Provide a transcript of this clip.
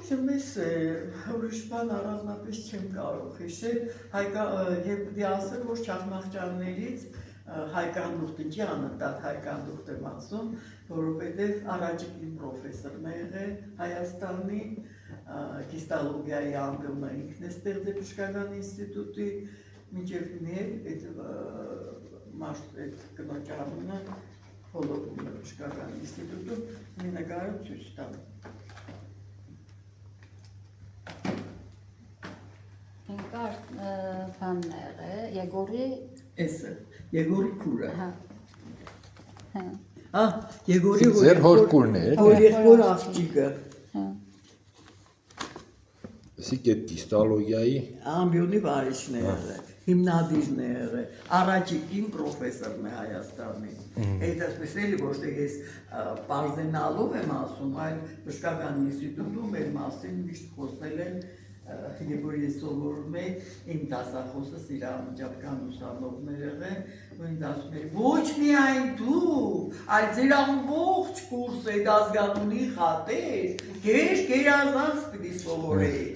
Ես ուրիշ բան առանձնապես չեմ կարող հիշել, եւ պիտի ասեմ, որ Չախմախճաններից Հայկան Դուխտի անընդհատ Հայկան Դուխտ եմ ասում, որովհետև առաջին պրոֆեսորն է եղել Հայաստանի կիստալոգիայի անկյունը ինքն է ստեղծել Բժշկական ինստիտուտի, մինչև այդ կնոջ անունը հոլովում է Բժշկական ինստիտուտում, մի նկարը ցույց տամ։ Ինկար բաններ է, Եգորի Եգորի քուրը։ Եգորի Ձեր հորկուրն է։ հորեղբոր աղջիկը։ Իսկ այդ կիստալոգիայի Ամբիոնի վարիչն է եղել, հիմնադիրն է եղել, առաջին պրոֆեսորն է Հայաստանի։ Այդ ասպես էլի ոչ թե ես պարզենալով եմ ասում, այլ Բժշկական ինստիտուտում մեր մասին միշտ խոսել են, եւ որ ես սովորում եմ իմ դասախոսս իր անմիջական ուսանողներ եղեն, ու ինձ ասում էր ոչ միայն դու, այլ ձեր ամբողջ կուրսը այդ ազգանունի խատեր, գերազանց պիտի սովորեի։